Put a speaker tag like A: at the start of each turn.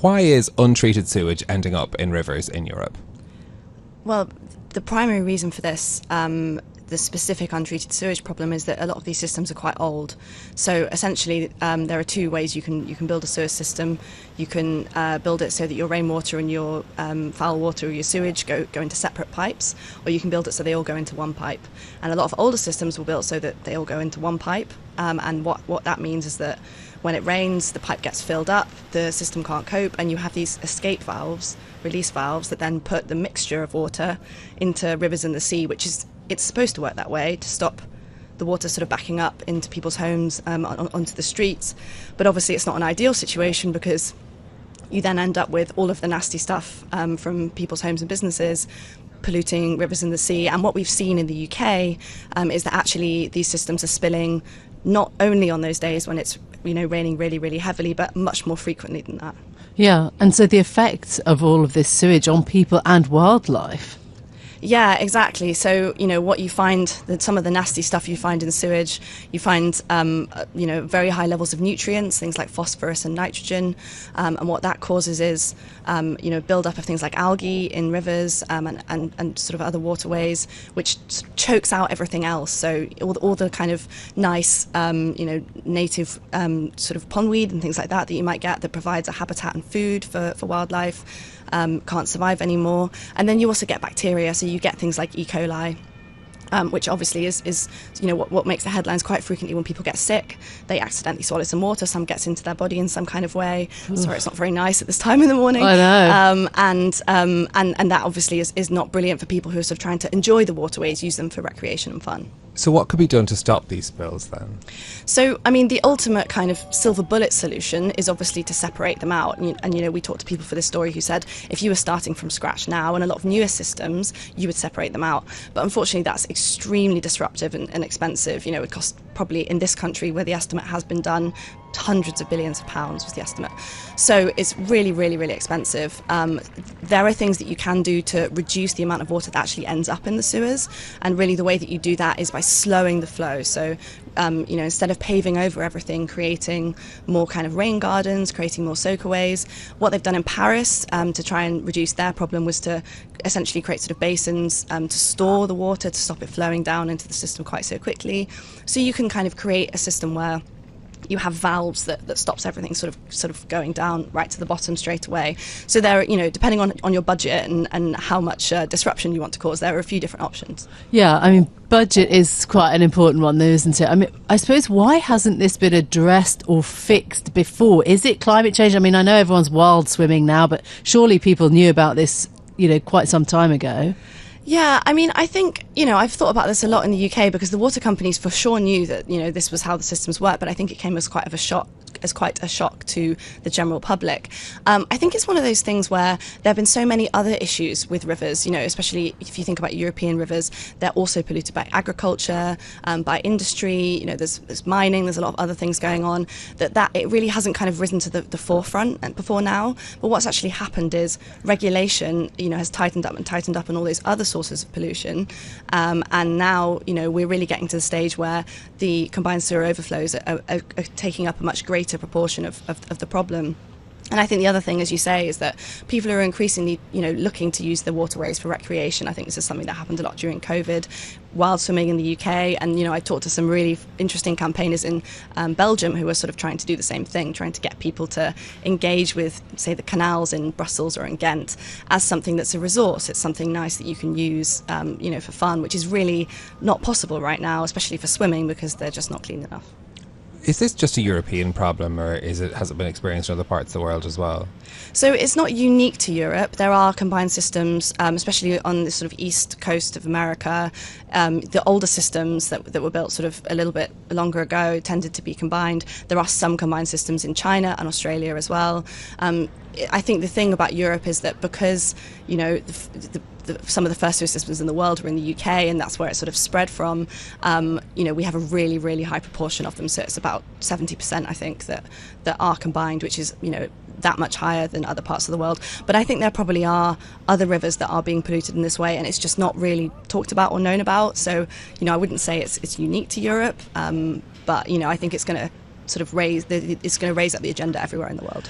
A: Why is untreated sewage ending up in rivers in Europe?
B: Well, the primary reason for this, the specific untreated sewage problem, is that a lot of these systems are quite old. So essentially, there are two ways you can build a sewer system. You can build it so that your rainwater and your foul water or your sewage go into separate pipes, or you can build it so they all go into one pipe. And a lot of older systems were built so that they all go into one pipe. And what that means is that when it rains, the pipe gets filled up, the system can't cope, and you have these escape valves, release valves, that then put the mixture of water into rivers and the sea, it's supposed to work that way, to stop the water sort of backing up into people's homes, onto the streets. But obviously it's not an ideal situation, because you then end up with all of the nasty stuff from people's homes and businesses polluting rivers and the sea. And what we've seen in the UK is that actually these systems are spilling not only on those days when it's raining really, really heavily, but much more frequently than that.
C: Yeah, and so the effects of all of this sewage on people and wildlife.
B: Yeah, exactly. So, what you find, some of the nasty stuff you find in sewage, you find, very high levels of nutrients, things like phosphorus and nitrogen. And what that causes is, build-up of things like algae in rivers and sort of other waterways, which chokes out everything else. So all the kind of nice, native sort of pondweed and things like that you might get that provides a habitat and food for wildlife, can't survive anymore. And then you also get bacteria, so you get things like E. coli, which obviously is what makes the headlines quite frequently. When people get sick, they accidentally swallow some water, some gets into their body in some kind of way. Sorry, it's not very nice at this time in the morning.
C: I know.
B: And that obviously is not brilliant for people who are sort of trying to enjoy the waterways, use them for recreation and fun.
A: So what could be done to stop these spills then?
B: So, the ultimate kind of silver bullet solution is obviously to separate them out. And we talked to people for this story who said if you were starting from scratch now and a lot of newer systems, you would separate them out. But unfortunately, that's extremely disruptive and expensive. It would cost probably, in this country where the estimate has been done, hundreds of billions of pounds was the estimate. So it's really, really, really expensive. There are things that you can do to reduce the amount of water that actually ends up in the sewers. And really the way that you do that is by slowing the flow. So, instead of paving over everything, creating more kind of rain gardens, creating more soakaways. What they've done in Paris to try and reduce their problem was to essentially create sort of basins to store the water, to stop it flowing down into the system quite so quickly. So you can kind of create a system where you have valves that stops everything sort of going down right to the bottom straight away. So there, depending on your budget and how much disruption you want to cause, there are a few different options.
C: Yeah, budget is quite an important one though, isn't it? I suppose, why hasn't this been addressed or fixed before? Is it climate change? I know everyone's wild swimming now, but surely people knew about this, quite some time ago.
B: Yeah, I think, I've thought about this a lot in the UK, because the water companies for sure knew that, this was how the systems work, but I think it came as quite a shock to the general public. I think it's one of those things where there have been so many other issues with rivers, especially if you think about European rivers. They're also polluted by agriculture, by industry, there's mining, there's a lot of other things going on, that it really hasn't kind of risen to the forefront before now. But what's actually happened is regulation, has tightened up on all those other sources of pollution. And now, we're really getting to the stage where the combined sewer overflows are taking up a much greater proportion of the problem. And I think the other thing, as you say, is that people are increasingly, looking to use the waterways for recreation. I think this is something that happened a lot during COVID, wild swimming in the UK. And, I talked to some really interesting campaigners in Belgium who were sort of trying to do the same thing, trying to get people to engage with, say, the canals in Brussels or in Ghent as something that's a resource. It's something nice that you can use, for fun, which is really not possible right now, especially for swimming, because they're just not clean enough.
A: Is this just a European problem, or has it been experienced in other parts of the world as well?
B: So it's not unique to Europe. There are combined systems, especially on the sort of east coast of America. The older systems that were built sort of a little bit longer ago tended to be combined. There are some combined systems in China and Australia as well. I think the thing about Europe is that because, some of the first sewer systems in the world were in the UK, and that's where it sort of spread from. We have a really, really high proportion of them. So it's about 70%, I think, that are combined, which is, that much higher than other parts of the world. But I think there probably are other rivers that are being polluted in this way, and it's just not really talked about or known about. So, I wouldn't say it's unique to Europe, but, I think it's going to sort of raise up the agenda everywhere in the world.